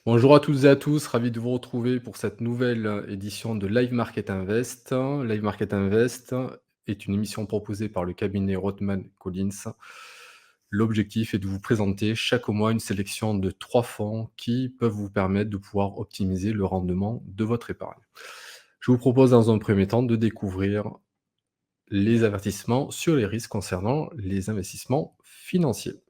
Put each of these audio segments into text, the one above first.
Bonjour à toutes et à tous, ravi de vous retrouver pour cette nouvelle édition de Live Market Invest. Live Market Invest est une émission proposée par le cabinet Rothman Collins. L'objectif est de vous présenter chaque mois une sélection de 3 fonds qui peuvent vous permettre de pouvoir optimiser le rendement de votre épargne. Je vous propose dans un premier temps de découvrir les avertissements sur les risques concernant les investissements financiers.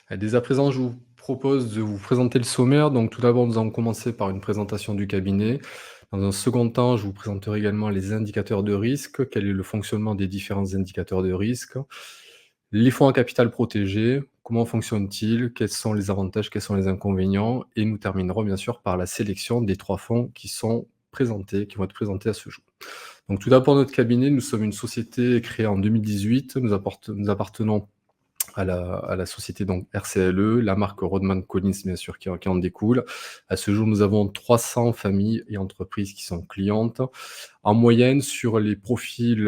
Dès à présent, je vous propose de vous présenter le sommaire. Donc, tout d'abord, nous allons commencer par une présentation du cabinet. Dans un second temps, je vous présenterai également les indicateurs de risque, quel est le fonctionnement des différents indicateurs de risque, les fonds à capital protégé, comment fonctionnent-ils, quels sont les avantages, quels sont les inconvénients, et nous terminerons bien sûr par la sélection des 3 fonds qui sont présentés, qui vont être présentés à ce jour. Donc, tout d'abord, notre cabinet, nous sommes une société créée en 2018. Nous appartenons à la société donc RCLE, la marque Rothman Collins bien sûr qui en découle. À ce jour, nous avons 300 familles et entreprises qui sont clientes. En moyenne, sur les profils,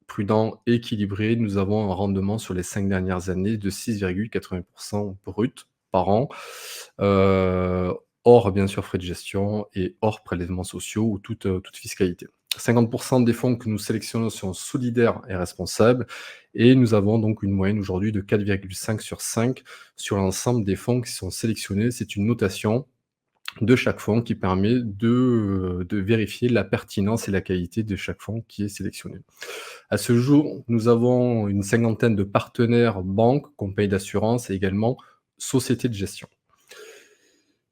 prudents et équilibrés, nous avons un rendement sur les 5 dernières années de 6,80 brut par an, heu, hors bien sûr frais de gestion et hors prélèvements sociaux ou toute fiscalité. 50 des fonds que nous sélectionnons sont solidaires et responsables et nous avons donc une moyenne aujourd'hui de 4,5 sur 5 sur l'ensemble des fonds qui sont sélectionnés. C'est une notation de chaque fonds qui permet de vérifier la pertinence et la qualité de chaque fonds qui est sélectionné. À ce jour, nous avons une cinquantaine de partenaires banques, compagnies d'assurance et également sociétés de gestion.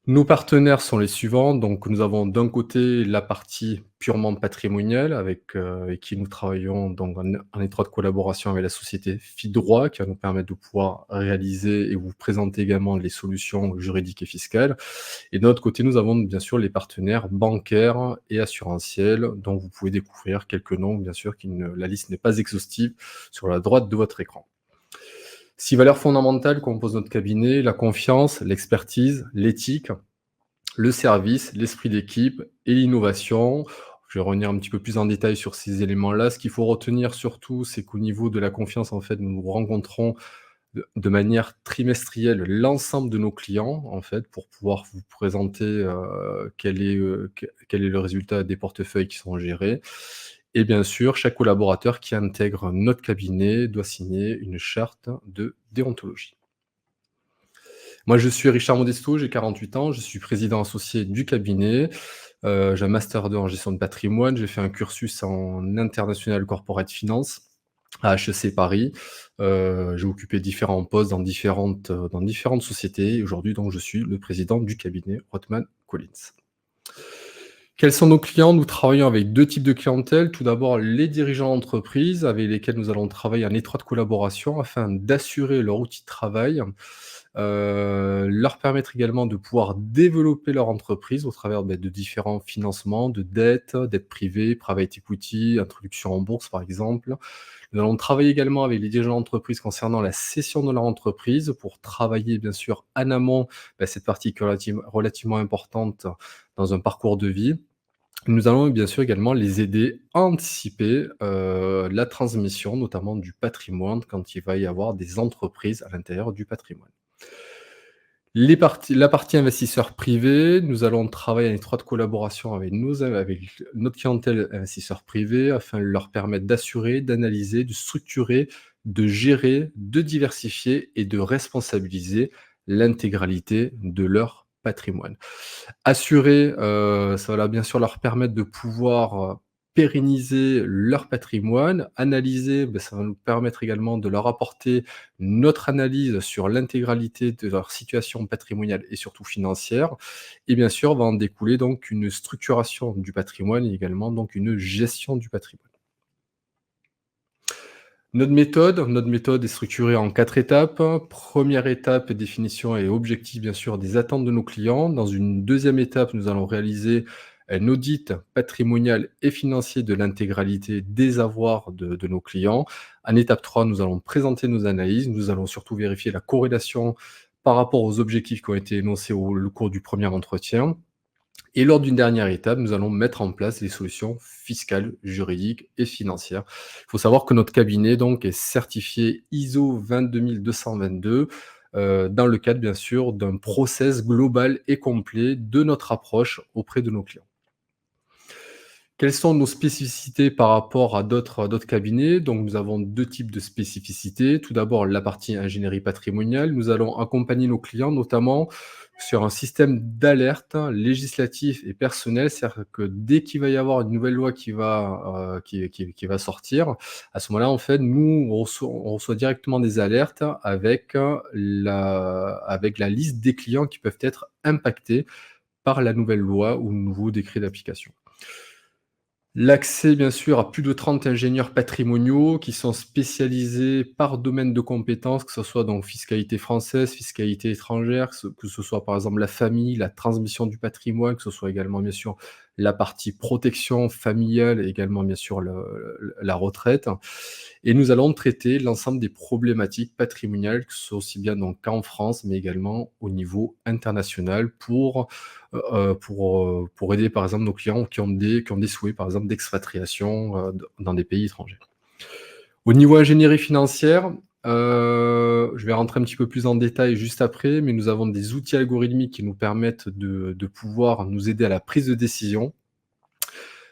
Nos partenaires sont les suivants. Donc, nous avons d'un côté la partie purement patrimoniale avec qui nous travaillons donc en étroite collaboration avec la société Fidroit qui va nous permettre de pouvoir réaliser et vous présenter également les solutions juridiques et fiscales. Et de notre côté, nous avons bien sûr les partenaires bancaires et assurantiels dont vous pouvez découvrir quelques noms, bien sûr, la liste n'est pas exhaustive sur la droite de votre écran. 6 valeurs fondamentales composent notre cabinet: la confiance, l'expertise, l'éthique, le service, l'esprit d'équipe et l'innovation. Je vais revenir un petit peu plus en détail sur ces éléments-là. Ce qu'il faut retenir surtout, c'est qu'au niveau de la confiance, en fait, nous rencontrons de manière trimestrielle l'ensemble de nos clients, en fait, pour pouvoir vous présenter, quel est le résultat des portefeuilles qui sont gérés. Et bien sûr, chaque collaborateur qui intègre notre cabinet doit signer une charte de déontologie. Moi, je suis Richard Modesto, j'ai 48 ans, je suis président associé du cabinet. J'ai un master 2 en gestion de patrimoine, j'ai fait un cursus en international corporate finance à HEC Paris. J'ai occupé différents postes dans différentes sociétés et aujourd'hui donc je suis le président du cabinet Rothman Collins. Quels sont nos clients? Nous travaillons avec 2 types de clientèle. Tout d'abord, les dirigeants d'entreprise avec lesquels nous allons travailler en étroite collaboration afin d'assurer leur outil de travail, leur permettre également de pouvoir développer leur entreprise au travers, de différents financements, de dettes privées, private equity, introduction en bourse par exemple. Nous allons travailler également avec les dirigeants d'entreprise concernant la cession de leur entreprise pour travailler bien sûr en amont, cette partie qui est relativement importante dans un parcours de vie. Nous allons bien sûr également les aider à anticiper, la transmission, notamment du patrimoine, quand il va y avoir des entreprises à l'intérieur du patrimoine. La partie investisseurs privés, nous allons travailler en étroite collaboration avec notre clientèle investisseurs privés afin de leur permettre d'assurer, d'analyser, de structurer, de gérer, de diversifier et de responsabiliser l'intégralité de leur patrimoine. Assurer, ça va bien sûr leur permettre de pouvoir, pérenniser leur patrimoine. Analyser, ça va nous permettre également de leur apporter notre analyse sur l'intégralité de leur situation patrimoniale et surtout financière, et bien sûr va en découler donc une structuration du patrimoine et également donc une gestion du patrimoine. Notre méthode est structurée en 4 étapes. Première étape, définition et objectif bien sûr des attentes de nos clients. Dans une deuxième étape, nous allons réaliser un audit patrimonial et financier de l'intégralité des avoirs de nos clients. En étape 3, nous allons présenter nos analyses. Nous allons surtout vérifier la corrélation par rapport aux objectifs qui ont été énoncés au cours du premier entretien. Et lors d'une dernière étape, nous allons mettre en place les solutions fiscales, juridiques et financières. Il faut savoir que notre cabinet donc est certifié ISO 22222, dans le cadre bien sûr d'un process global et complet de notre approche auprès de nos clients. Quelles sont nos spécificités par rapport à d'autres cabinets? Donc nous avons 2 types de spécificités. Tout d'abord, la partie ingénierie patrimoniale. Nous allons accompagner nos clients, notamment sur un système d'alerte législatif et personnel. C'est-à-dire que dès qu'il va y avoir une nouvelle loi qui va sortir, à ce moment-là, en fait, nous, on reçoit directement des alertes avec la liste des clients qui peuvent être impactés par la nouvelle loi ou le nouveau décret d'application. L'accès, bien sûr, à plus de 30 ingénieurs patrimoniaux qui sont spécialisés par domaine de compétences, que ce soit donc fiscalité française, fiscalité étrangère, que ce soit par exemple la famille, la transmission du patrimoine, que ce soit également bien sûr la partie protection familiale et également bien sûr la retraite. Et nous allons traiter l'ensemble des problématiques patrimoniales, que ce soit aussi bien donc en France, mais également au niveau international pour aider par exemple nos clients qui ont des souhaits par exemple d'expatriation, dans des pays étrangers. Au niveau ingénierie financière, je vais rentrer un petit peu plus en détail juste après, mais nous avons des outils algorithmiques qui nous permettent de pouvoir nous aider à la prise de décision.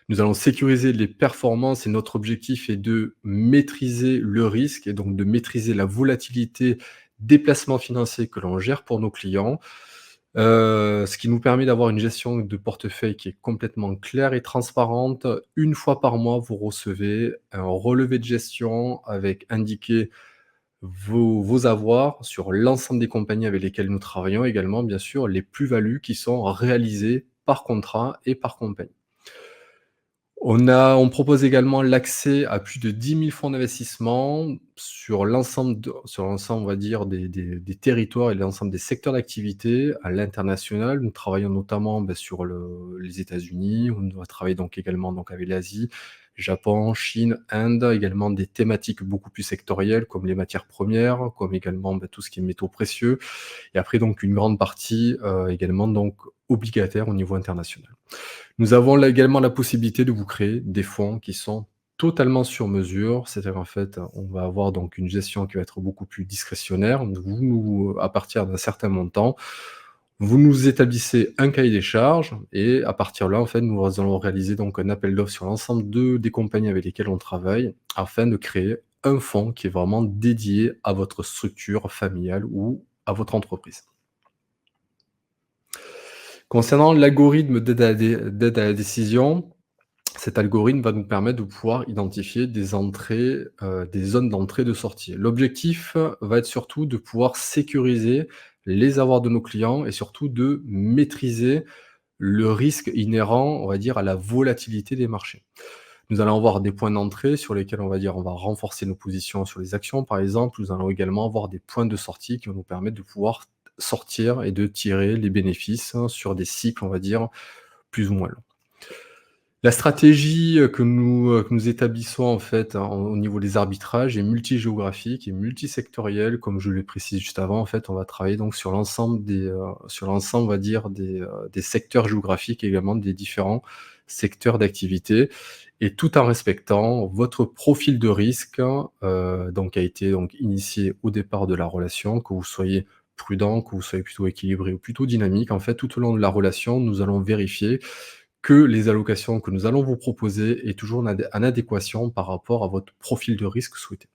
Nous allons sécuriser les performances et notre objectif est de maîtriser le risque et donc de maîtriser la volatilité des placements financiers que l'on gère pour nos clients. Ce qui nous permet d'avoir une gestion de portefeuille qui est complètement claire et transparente. Une fois par mois, vous recevez un relevé de gestion avec indiqué vos avoirs sur l'ensemble des compagnies avec lesquelles nous travaillons, également bien sûr les plus-values qui sont réalisées par contrat et par compagnie. On propose également l'accès à plus de 10 000 fonds d'investissement sur l'ensemble, on va dire, des territoires et l'ensemble des secteurs d'activité à l'international. Nous travaillons notamment, sur les États-Unis. On va travailler donc également donc avec l'Asie, Japon, Chine, Inde, également des thématiques beaucoup plus sectorielles comme les matières premières, comme également, tout ce qui est métaux précieux et après donc une grande partie, également donc obligataire au niveau international. Nous avons là également la possibilité de vous créer des fonds qui sont totalement sur mesure. C'est-à-dire en fait, on va avoir donc une gestion qui va être beaucoup plus discrétionnaire. À partir d'un certain montant, vous nous établissez un cahier des charges et à partir de là, en fait, nous allons réaliser donc un appel d'offres sur l'ensemble des compagnies avec lesquelles on travaille afin de créer un fonds qui est vraiment dédié à votre structure familiale ou à votre entreprise. Concernant l'algorithme d'aide à la décision, cet algorithme va nous permettre de pouvoir identifier des entrées, des zones d'entrée et de sortie. L'objectif va être surtout de pouvoir sécuriser les avoirs de nos clients et surtout de maîtriser le risque inhérent, on va dire, à la volatilité des marchés. Nous allons avoir des points d'entrée sur lesquels on va dire, on va renforcer nos positions sur les actions, par exemple. Nous allons également avoir des points de sortie qui vont nous permettre de pouvoir sortir et de tirer les bénéfices, sur des cycles, on va dire, plus ou moins longs. La stratégie, que nous établissons en fait, au niveau des arbitrages est multigéographique et multisectorielle. Comme je l'ai précisé juste avant, en fait, on va travailler donc sur l'ensemble, on va dire, des secteurs géographiques, et également des différents secteurs d'activité et tout en respectant votre profil de risque, donc qui a été donc initié au départ de la relation, que vous soyez prudent, que vous soyez plutôt équilibré ou plutôt dynamique. En fait, tout au long de la relation, nous allons vérifier que les allocations que nous allons vous proposer est toujours en adéquation par rapport à votre profil de risque souhaité.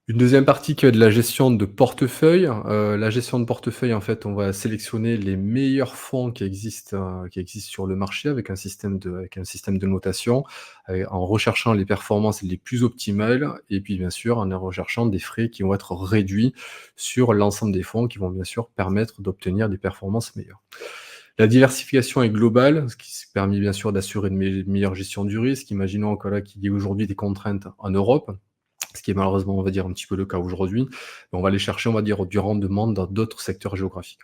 Une deuxième partie qui est de la gestion de portefeuille. La gestion de portefeuille, en fait, on va sélectionner les meilleurs fonds qui existent sur le marché avec un système de notation, en recherchant les performances les plus optimales et puis, bien sûr, en recherchant des frais qui vont être réduits sur l'ensemble des fonds qui vont, bien sûr, permettre d'obtenir des performances meilleures. La diversification est globale, ce qui permet, bien sûr, d'assurer une meilleure gestion du risque. Imaginons que là, qu'il y ait aujourd'hui des contraintes en Europe, ce qui est malheureusement, on va dire, un petit peu le cas aujourd'hui. On va aller chercher, on va dire, du rendement dans d'autres secteurs géographiques.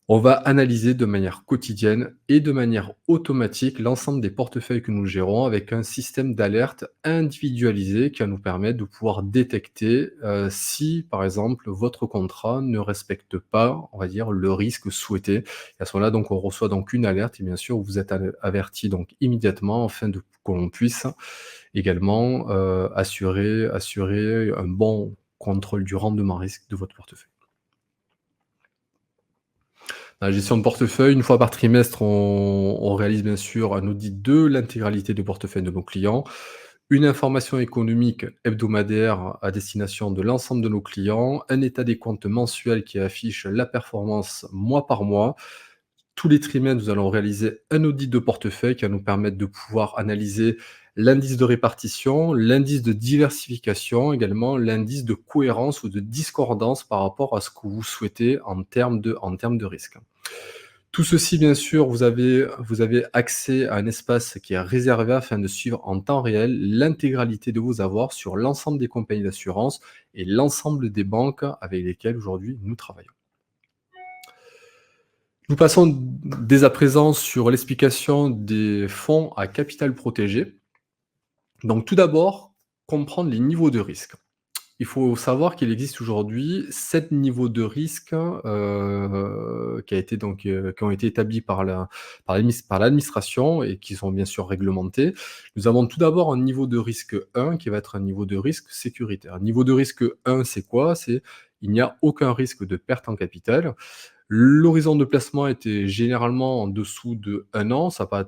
On va analyser de manière quotidienne et de manière automatique l'ensemble des portefeuilles que nous gérons avec un système d'alerte individualisé qui va nous permettre de pouvoir détecter si, par exemple, votre contrat ne respecte pas, on va dire, le risque souhaité. Et à ce moment-là, donc, on reçoit donc une alerte et bien sûr, vous êtes averti donc immédiatement afin que l'on puisse également assurer un bon contrôle du rendement risque de votre portefeuille. Dans la gestion de portefeuille, une fois par trimestre, on réalise bien sûr un audit de l'intégralité du portefeuille de nos clients, une information économique hebdomadaire à destination de l'ensemble de nos clients, un état des comptes mensuel qui affiche la performance mois par mois. Tous les trimestres, nous allons réaliser un audit de portefeuille qui va nous permettre de pouvoir analyser l'indice de répartition, l'indice de diversification, également l'indice de cohérence ou de discordance par rapport à ce que vous souhaitez en termes de risque. Tout ceci, bien sûr, vous avez accès à un espace qui est réservé afin de suivre en temps réel l'intégralité de vos avoirs sur l'ensemble des compagnies d'assurance et l'ensemble des banques avec lesquelles aujourd'hui nous travaillons. Nous passons dès à présent sur l'explication des fonds à capital protégé. Donc tout d'abord, comprendre les niveaux de risque. Il faut savoir qu'il existe aujourd'hui 7 niveaux de risque, qui ont été établis par l'administration et qui sont bien sûr réglementés. Nous avons tout d'abord un niveau de risque 1 qui va être un niveau de risque sécuritaire. Niveau de risque 1, c'est quoi? C'est il n'y a aucun risque de perte en capital. L'horizon de placement était généralement en dessous de 1 an. Ça peut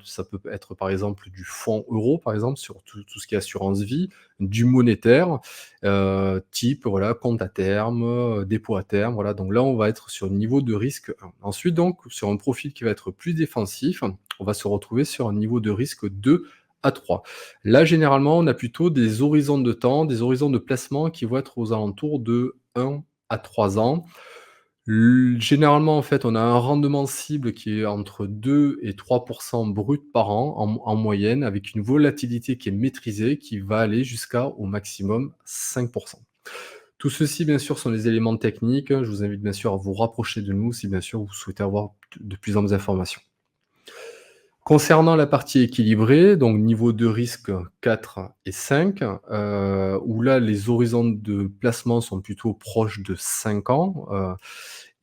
être, par exemple, du fonds euro, par exemple, sur tout ce qui est assurance vie, du monétaire, type, voilà, compte à terme, dépôt à terme, voilà. Donc là, on va être sur le niveau de risque 1. Ensuite, donc, sur un profil qui va être plus défensif, on va se retrouver sur un niveau de risque 2 à 3. Là, généralement, on a plutôt des horizons de temps, des horizons de placement qui vont être aux alentours de 1 à 3 ans. Généralement, en fait, on a un rendement cible qui est entre 2 et 3 brut par an en moyenne, avec une volatilité qui est maîtrisée, qui va aller jusqu'à au maximum 5. Tout ceci, bien sûr, sont des éléments techniques. Je vous invite bien sûr à vous rapprocher de nous si bien sûr vous souhaitez avoir de plus amples informations. Concernant la partie équilibrée, donc niveau de risque 4 et 5, où là les horizons de placement sont plutôt proches de 5 ans,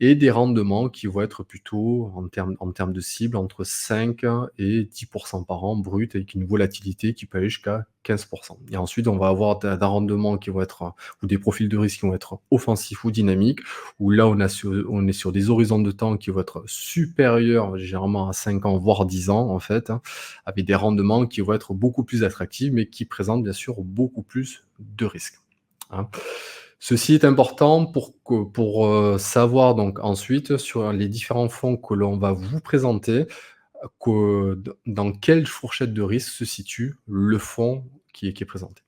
et des rendements qui vont être plutôt en termes de cible entre 5 et 10 par an brut, avec une volatilité qui peut aller jusqu'à 15. Et ensuite, on va avoir d'un rendement qui vont être, ou des profils de risque qui vont être offensifs ou dynamiques, où là on est sur des horizons de temps qui vont être supérieurs généralement à 5 ans, voire 10 ans en fait, hein, avec des rendements qui vont être beaucoup plus attractifs, mais qui présentent bien sûr beaucoup plus de risques, hein. Ceci est important pour savoir donc ensuite sur les différents fonds que l'on va vous présenter, que dans quelle fourchette de risque se situe le fonds qui est présenté.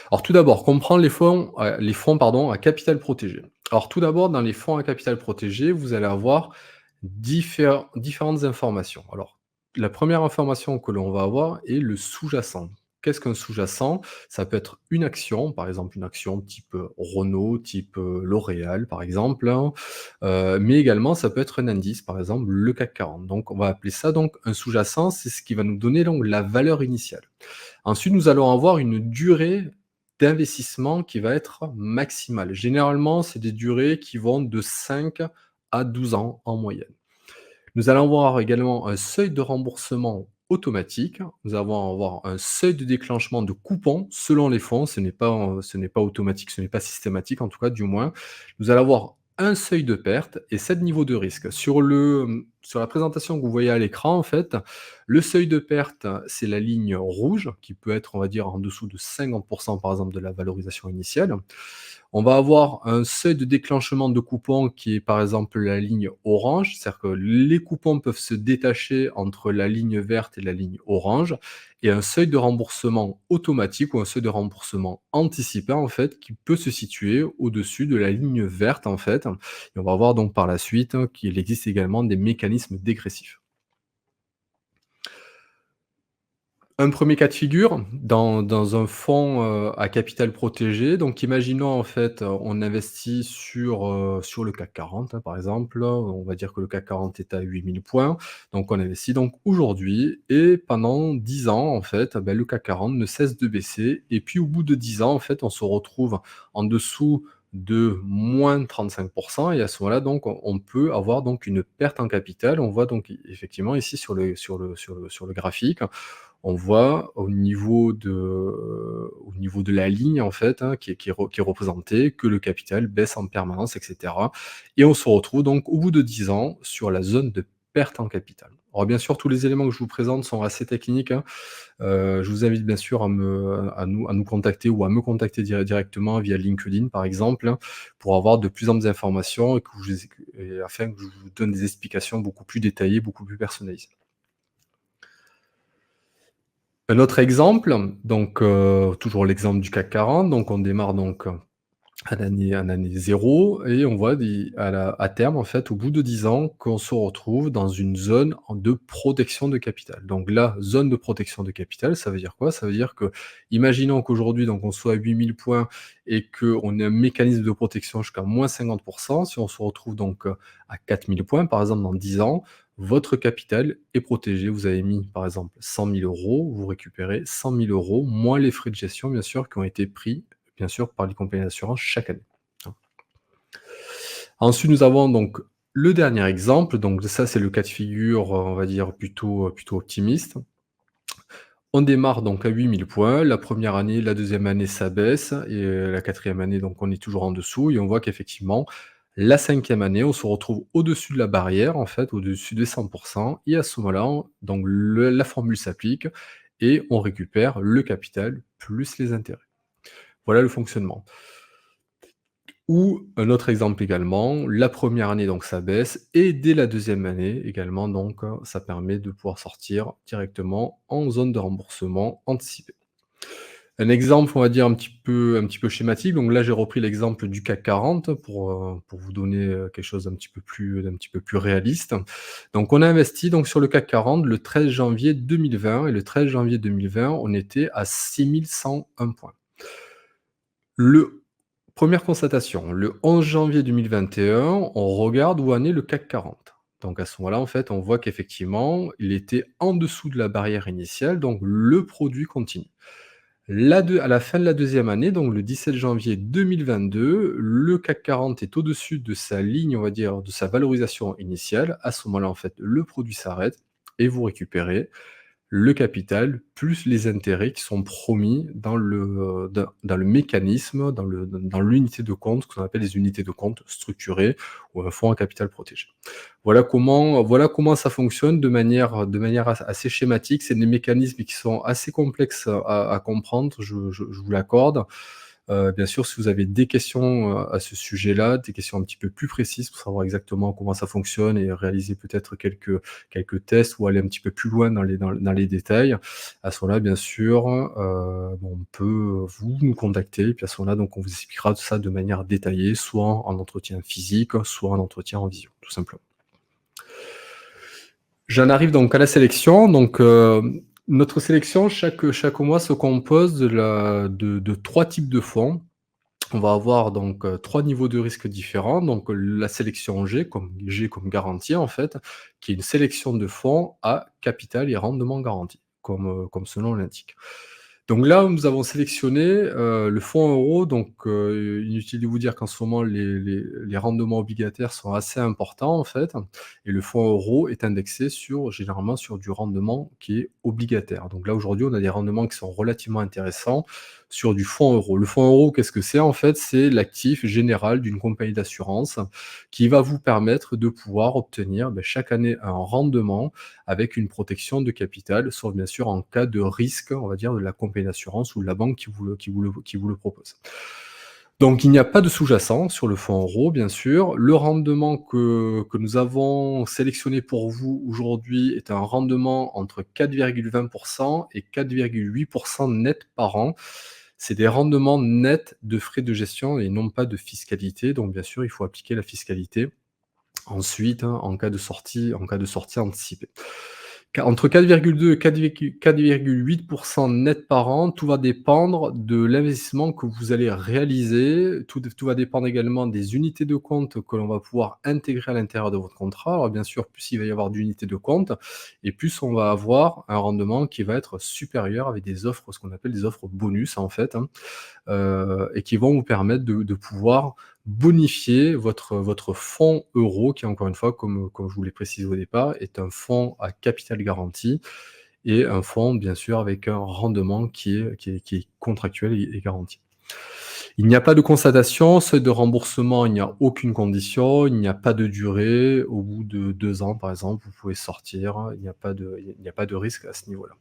Alors tout d'abord, comprendre les fonds pardon, à capital protégé. Alors tout d'abord, dans les fonds à capital protégé, vous allez avoir différentes informations. Alors, la première information que l'on va avoir est le sous-jacent. Qu'est-ce qu'un sous-jacent? Ça peut être une action, par exemple une action type Renault, type L'Oréal, par exemple, hein, mais également ça peut être un indice, par exemple le CAC 40. Donc on va appeler ça donc un sous-jacent, c'est ce qui va nous donner donc la valeur initiale. Ensuite, nous allons avoir une durée d'investissement qui va être maximale. Généralement, c'est des durées qui vont de 5 à 12 ans en moyenne. Nous allons avoir également un seuil de remboursement automatique. Nous allons avoir un seuil de déclenchement de coupons selon les fonds. Ce n'est pas automatique, ce n'est pas systématique, en tout cas, du moins. Nous allons avoir un seuil de perte et 7 niveaux de risque. Sur sur la présentation que vous voyez à l'écran, en fait, le seuil de perte, c'est la ligne rouge qui peut être, on va dire, en dessous de 50 par exemple de la valorisation initiale. On va avoir un seuil de déclenchement de coupons qui est, par exemple, la ligne orange. C'est-à-dire que les coupons peuvent se détacher entre la ligne verte et la ligne orange et un seuil de remboursement automatique ou un seuil de remboursement anticipé, en fait, qui peut se situer au-dessus de la ligne verte, en fait. Et on va voir donc par la suite qu'il existe également des mécanismes dégressifs. Un premier cas de figure, dans un fonds, à capital protégé, donc imaginons en fait, on investit sur le CAC 40, hein, par exemple, on va dire que le CAC 40 est à 8 000 points, donc on investit donc aujourd'hui et pendant 10 ans en fait, bah, le CAC 40 ne cesse de baisser et puis au bout de 10 ans en fait, on se retrouve en dessous de moins 35 et à ce moment-là donc on peut avoir donc une perte en capital. On voit donc effectivement ici sur le graphique, on voit au niveau de la ligne en fait, hein, qui est représentée, que le capital baisse en permanence et cetera et on se retrouve donc au bout de 10 ans sur la zone de perte en capital. Alors bien sûr, tous les éléments que je vous présente sont assez techniques, hein. Je vous invite bien sûr à nous contacter ou à me contacter directement via LinkedIn par exemple, hein, pour avoir de plus amples informations et afin que je vous donne des explications beaucoup plus détaillées, beaucoup plus personnalisées. Un autre exemple, donc toujours l'exemple du CAC 40, donc on démarre donc à l'année 0 et on voit à terme, en fait, au bout de 10 ans, qu'on se retrouve dans une zone de protection de capital. Donc la zone de protection de capital, ça veut dire quoi? Ça veut dire que, imaginons qu'aujourd'hui, donc on soit à 8 000 points et qu'on ait un mécanisme de protection jusqu'à moins 50. Si on se retrouve donc, à 4 000 points, par exemple, dans 10 ans, votre capital est protégé. Vous avez mis, par exemple, 100 000 €, vous récupérez 100 000 € moins les frais de gestion, bien sûr, qui ont été pris bien sûr, par les compagnies d'assurance chaque année, hein. Ensuite, nous avons donc le dernier exemple, donc ça, c'est le cas de figure, on va dire plutôt optimiste. On démarre donc à 8 000 points. La première année, la deuxième année, ça baisse et la quatrième année, donc on est toujours en dessous et on voit qu'effectivement, la cinquième année, on se retrouve au-dessus de la barrière, en fait, au-dessus des 100 et à ce moment-là, donc la formule s'applique et on récupère le capital plus les intérêts. Voilà le fonctionnement. Ou un autre exemple également, la première année donc ça baisse et dès la deuxième année également donc, ça permet de pouvoir sortir directement en zone de remboursement anticipé. Un exemple, on va dire un petit peu schématique, donc là j'ai repris l'exemple du CAC 40 pour vous donner, quelque chose d'un petit peu plus réaliste. Donc on a investi donc sur le CAC 40 le 13 janvier 2020 et le 13 janvier 2020 on était à 6 101 points. Le Première constatation, le 11 janvier 2021, on regarde où en est le CAC 40. Donc à ce moment-là, en fait, on voit qu'effectivement, il était en dessous de la barrière initiale, donc le produit continue. À la fin de la deuxième année, donc le 17 janvier 2022, le CAC 40 est au-dessus de sa ligne, on va dire, de sa valorisation initiale. À ce moment-là, en fait, le produit s'arrête et vous récupérez le capital plus les intérêts qui sont promis dans le mécanisme, dans l'unité de compte, ce qu'on appelle les unités de compte structurées ou un fonds à capital protégé. Voilà comment ça fonctionne de manière assez schématique. C'est des mécanismes qui sont assez complexes à comprendre, je vous l'accorde. Bien sûr, si vous avez des questions, à ce sujet-là, des questions un petit peu plus précises pour savoir exactement comment ça fonctionne et réaliser peut-être quelques tests ou aller un petit peu plus loin dans les détails, à ce moment-là, bien sûr, on peut vous nous contacter et puis à ce moment-là, donc on vous expliquera tout ça de manière détaillée, soit en entretien physique, soit en entretien en visio, tout simplement. J'en arrive donc à la sélection. Donc, notre sélection, chaque mois, se compose de 3 types de fonds. On va avoir donc, 3 niveaux de risque différents. Donc, la sélection G comme garantie en fait, qui est une sélection de fonds à capital et rendement garanti, comme son nom l'indique. Donc là, nous avons sélectionné, le fonds euro. Donc, inutile de vous dire qu'en ce moment les rendements obligataires sont assez importants en fait et le fonds euro est indexé généralement sur du rendement qui est obligataire. Donc là, aujourd'hui, on a des rendements qui sont relativement intéressants sur du fonds euro. Le fonds euro, qu'est-ce que c'est en fait? C'est l'actif général d'une compagnie d'assurance qui va vous permettre de pouvoir obtenir, chaque année un rendement avec une protection de capital, sauf bien sûr en cas de risque, on va dire, de la compagnie d'assurance ou de la banque qui vous le propose. Donc il n'y a pas de sous-jacent sur le fonds euro, bien sûr. Le rendement que nous avons sélectionné pour vous aujourd'hui est un rendement entre 4,20 et 4,8 net par an. C'est des rendements nets de frais de gestion et non pas de fiscalité, donc bien sûr, il faut appliquer la fiscalité ensuite, hein, en cas de sortie anticipée. Entre 4,2 et 4,8 net par an, tout va dépendre de l'investissement que vous allez réaliser. Tout va dépendre également des unités de compte que l'on va pouvoir intégrer à l'intérieur de votre contrat. Alors bien sûr, plus il va y avoir d'unités de compte et plus on va avoir un rendement qui va être supérieur avec des offres, ce qu'on appelle des offres bonus en fait, hein, et qui vont vous permettre de pouvoir bonifier votre fonds euro qui, encore une fois, comme je vous l'ai précisé au départ, est un fonds à capital garanti et un fonds, bien sûr, avec un rendement qui est contractuel et garanti. Il n'y a pas de constatation, seuil de remboursement, il n'y a aucune condition, il n'y a pas de durée. Au bout de 2 ans, par exemple, vous pouvez sortir, il n'y a pas de risque à ce niveau-là.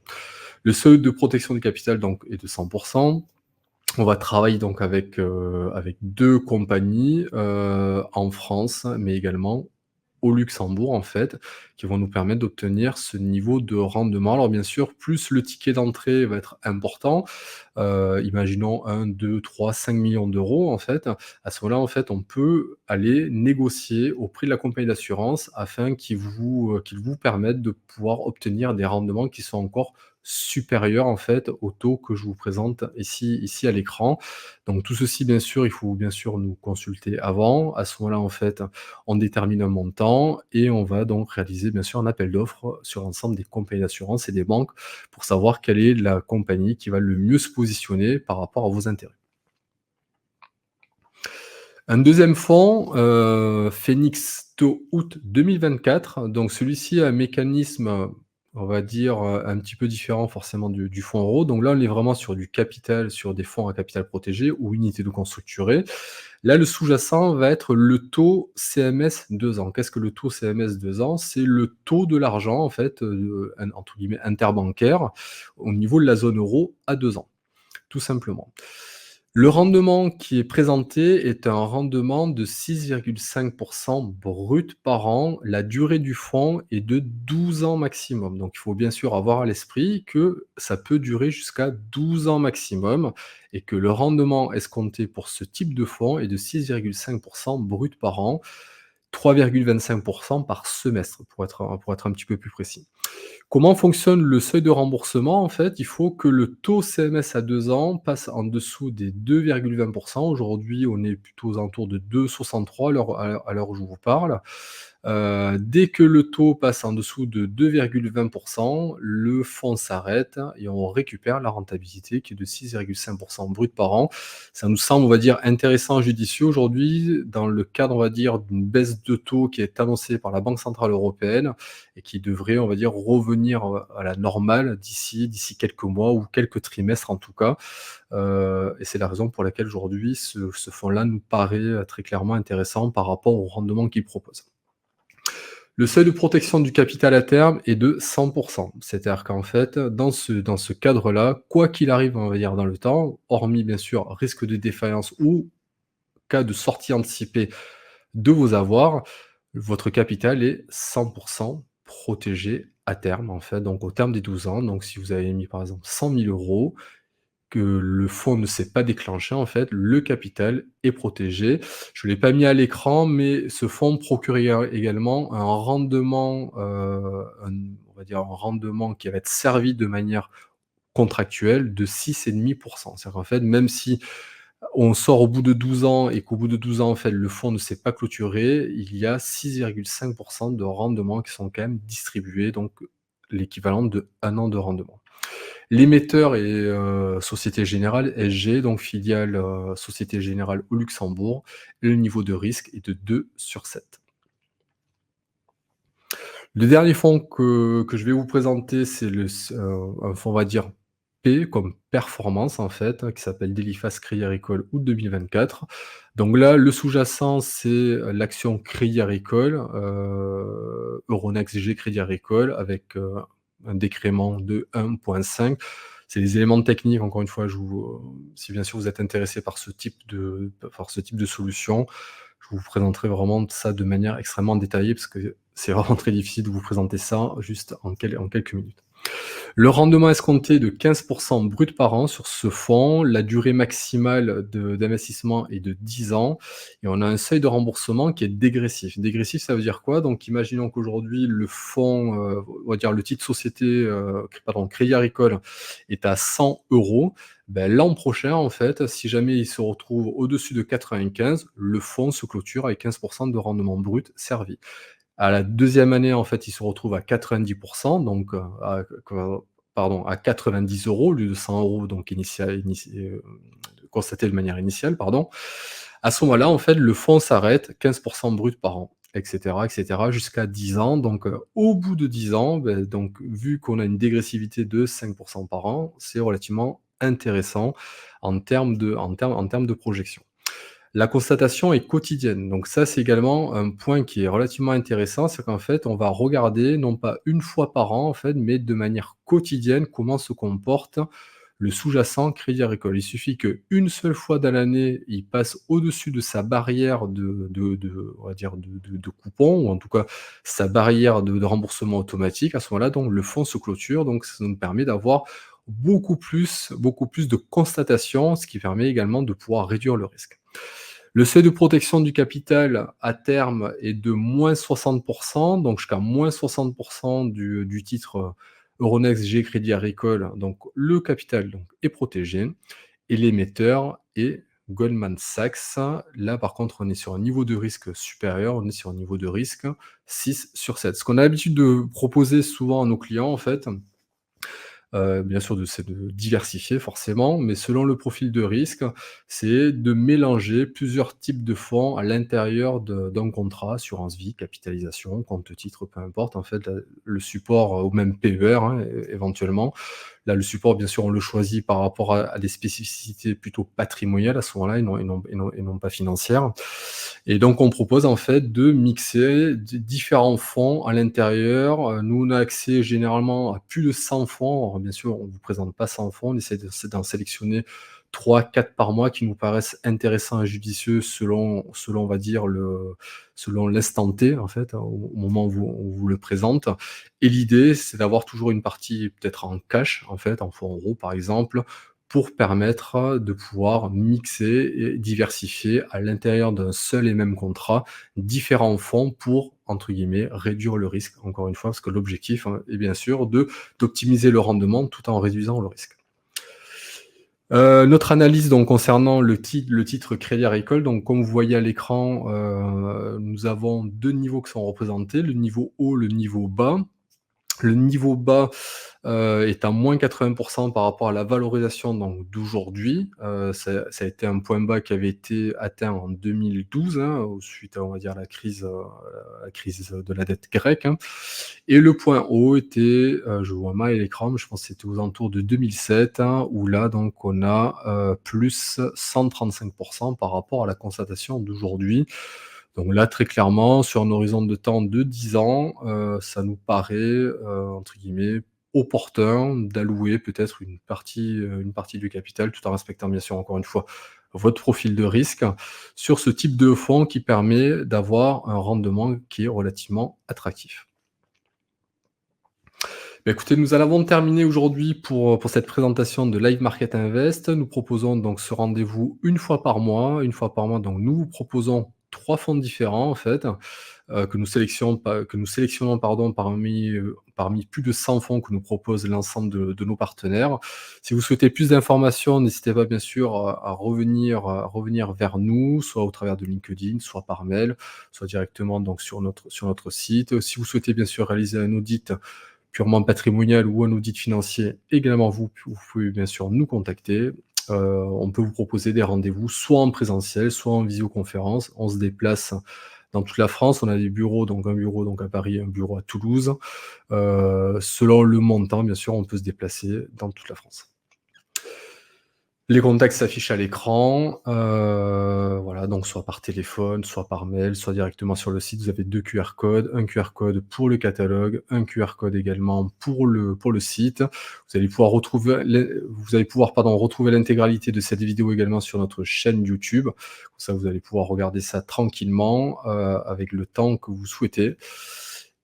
Le seuil de protection du capital donc est de 100. On va travailler donc avec 2 compagnies, en France, mais également au Luxembourg, en fait, qui vont nous permettre d'obtenir ce niveau de rendement. Alors bien sûr, plus le ticket d'entrée va être important, imaginons 1, 2, 3, 5 millions d'euros, en fait. À ce moment-là, en fait, on peut aller négocier auprès de la compagnie d'assurance afin qu'ils vous permettent de pouvoir obtenir des rendements qui sont encore supérieurs, en fait, au taux que je vous présente ici à l'écran. Donc tout ceci, bien sûr, il faut bien sûr nous consulter avant. À ce moment-là, en fait, on détermine un montant et on va donc réaliser, bien sûr, un appel d'offres sur l'ensemble des compagnies d'assurance et des banques pour savoir quelle est la compagnie qui va le mieux se positionner par rapport à vos intérêts. Un deuxième fonds, Phoenix Taux-août 2024, donc celui-ci a un mécanisme, on va dire, un petit peu différent forcément du fonds euro. Donc là, on est vraiment sur du capital, sur des fonds à capital protégé ou unités de compte structurées. Là, le sous-jacent va être le taux CMS 2 ans. Qu'est-ce que le taux CMS 2 ans? C'est le taux de l'argent en fait, entre guillemets «interbancaire» au niveau de la zone euro à 2 ans, tout simplement. Le rendement qui est présenté est un rendement de 6,5 brut par an. La durée du fonds est de 12 ans maximum. Donc il faut bien sûr avoir à l'esprit que ça peut durer jusqu'à 12 ans maximum et que le rendement escompté pour ce type de fonds est de 6,5 brut par an, 3,25 par semestre pour être un petit peu plus précis. Comment fonctionne le seuil de remboursement? En fait, il faut que le taux CMS à 2 ans passe en dessous des 2,20. Aujourd'hui, on est plutôt aux alentours de 2,63 à l'heure où je vous parle. Dès que le taux passe en dessous de 2,20, le fonds s'arrête et on récupère la rentabilité qui est de 6,5 brut par an. Ça nous semble, on va dire, intéressant et judicieux aujourd'hui dans le cadre, on va dire, d'une baisse de taux qui est annoncée par la Banque centrale européenne et qui devrait, on va dire, revenir, à la normale d'ici quelques mois ou quelques trimestres en tout cas. Et c'est la raison pour laquelle aujourd'hui ce fonds-là nous paraît, très clairement intéressant par rapport au rendement qu'il propose. Le seuil de protection du capital à terme est de 100. C'est-à-dire qu'en fait, dans ce cadre-là, quoi qu'il arrive, on va dire, dans le temps, hormis bien sûr risque de défaillance ou cas de sortie anticipée de vos avoirs, votre capital est 100 protégé à terme, en fait, donc au terme des 12 ans. Donc si vous avez mis par exemple 100 000 €, que le fonds ne s'est pas déclenché, en fait, le capital est protégé. Je ne l'ai pas mis à l'écran, mais ce fonds procure également un rendement, on va dire un rendement qui va être servi de manière contractuelle de 6,5. C'est-à-dire qu'en fait, même si on sort au bout de 12 ans et qu'au bout de 12 ans, en fait, le fonds ne s'est pas clôturé, il y a 6,5 de rendement qui sont quand même distribués, donc l'équivalent de 1 an de rendement. L'émetteur est, Société Générale SG, donc filiale, Société Générale au Luxembourg et le niveau de risque est de 2/7. Le dernier fonds que je vais vous présenter, c'est un fonds, on va dire, P comme performance en fait, qui s'appelle Deliface Crédit Agricole août 2024. Donc là, le sous-jacent, c'est, l'action Crédit Agricole, Euronext G Crédit Agricole avec, un décrément de 1,5. C'est les éléments techniques, encore une fois, si bien sûr vous êtes intéressé par ce type de solution, je vous présenterai vraiment ça de manière extrêmement détaillée parce que c'est vraiment très difficile de vous présenter ça juste en quelques minutes. Le rendement escompté de 15 brut par an sur ce fonds, la durée maximale d'investissement est de 10 ans et on a un seuil de remboursement qui est dégressif. Dégressif, ça veut dire quoi? Donc imaginons qu'aujourd'hui le fonds, on va dire le titre société, Crédit Agricole est à 100 €. L'an prochain, en fait, si jamais il se retrouve au-dessus de 95, le fonds se clôture avec 15 de rendement brut servi. À la deuxième année, en fait, il se retrouve à 90, donc à 90 € au lieu de 100 € donc constaté de manière initiale, pardon. À ce moment-là, en fait, le fonds s'arrête, 15 brut par an et cetera, jusqu'à 10 ans. Donc, au bout de 10 ans, donc vu qu'on a une dégressivité de 5 par an, c'est relativement intéressant en termes de projection. La constatation est quotidienne, donc ça, c'est également un point qui est relativement intéressant, c'est qu'en fait, on va regarder non pas une fois par an, en fait, mais de manière quotidienne, comment se comporte le sous-jacent Crédit Agricole. Il suffit qu'une seule fois dans l'année, il passe au-dessus de sa barrière on va dire de coupon ou en tout cas sa barrière de remboursement automatique. À ce moment-là, donc le fonds se clôture, donc ça nous permet d'avoir beaucoup plus de constatations, ce qui permet également de pouvoir réduire le risque. Le seuil de protection du capital à terme est de -60 donc jusqu'à -60 du titre, Euronext G Crédit Agricole, donc le capital donc est protégé et l'émetteur est Goldman Sachs. Là, par contre, on est sur un niveau de risque supérieur, on est sur un niveau de risque 6/7. Ce qu'on a l'habitude de proposer souvent à nos clients, en fait, bien sûr, c'est de diversifier forcément, mais selon le profil de risque, c'est de mélanger plusieurs types de fonds à l'intérieur d'un contrat, assurance vie, capitalisation, compte titre, peu importe, en fait, le support, ou même PER, hein, éventuellement. Là, le support, bien sûr, on le choisit par rapport à des spécificités plutôt patrimoniales à ce moment-là et non pas financières. Et donc on propose en fait de mixer différents fonds à l'intérieur. Nous, on a accès généralement à plus de 100 fonds. Alors bien sûr, on ne vous présente pas 100 fonds, on essaie d'en sélectionner 3, 4 par mois qui nous paraissent intéressants et judicieux selon on va dire selon l'instant T en fait, au moment où on vous le présente. Et l'idée, c'est d'avoir toujours une partie peut-être en cash, en fait, en fonds euros par exemple, pour permettre de pouvoir mixer et diversifier à l'intérieur d'un seul et même contrat, différents fonds pour, entre guillemets, «réduire le risque», encore une fois, parce que l'objectif, hein, est bien sûr d'optimiser le rendement tout en réduisant le risque. Notre analyse donc concernant le titre Crédit Agricole, donc comme vous voyez à l'écran, nous avons 2 niveaux qui sont représentés, le niveau haut, le niveau bas. Le niveau bas, est à -80 par rapport à la valorisation donc d'aujourd'hui. Ça a été un point bas qui avait été atteint en 2012, hein, suite à, on va dire, la crise de la dette grecque, hein. Et le point haut était, je vois mal à l'écran, mais je pense que c'était aux alentours de 2007, hein, où là donc on a, plus 135 par rapport à la constatation d'aujourd'hui. Donc là, très clairement, sur un horizon de temps de 10 ans, ça nous paraît, entre guillemets, «opportun» d'allouer peut-être une partie du capital, tout en respectant bien sûr, encore une fois, votre profil de risque, sur ce type de fonds qui permet d'avoir un rendement qui est relativement attractif. Écoutez, nous en avons terminé aujourd'hui pour cette présentation de Live Market Invest. Nous proposons donc ce rendez-vous une fois par mois. Une fois par mois, donc nous vous proposons 3 fonds différents en fait, que nous sélectionnons pardon parmi plus de 100 fonds que nous propose l'ensemble de nos partenaires. Si vous souhaitez plus d'informations, n'hésitez pas bien sûr à revenir vers nous, soit au travers de LinkedIn, soit par mail, soit directement donc sur notre site. Si vous souhaitez bien sûr réaliser un audit purement patrimonial ou un audit financier, également vous pouvez bien sûr nous contacter. On peut vous proposer des rendez-vous soit en présentiel, soit en visioconférence. On se déplace dans toute la France. On a des bureaux, donc un bureau donc à Paris, un bureau à Toulouse. Selon le montant, bien sûr, on peut se déplacer dans toute la France. Les contacts s'affichent à l'écran, voilà, donc soit par téléphone, soit par mail, soit directement sur le site. Vous avez 2 QR codes, un QR code pour le catalogue, un QR code également pour le site. Vous allez pouvoir, pardon, retrouver l'intégralité de cette vidéo également sur notre chaîne YouTube. Comme ça, vous allez pouvoir regarder ça tranquillement, avec le temps que vous souhaitez.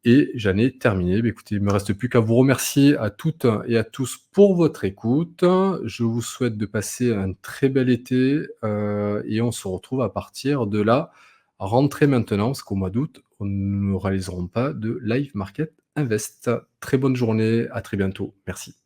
Et j'en ai terminé. Beh, écoutez, il me reste plus qu'à vous remercier à toutes et à tous pour votre écoute. Je vous souhaite de passer un très bel été, et on se retrouve à partir de la rentrée maintenant, parce qu'au mois d'août, on ne réaliserons pas de Live Market Invest. Très bonne journée, à très bientôt. Merci.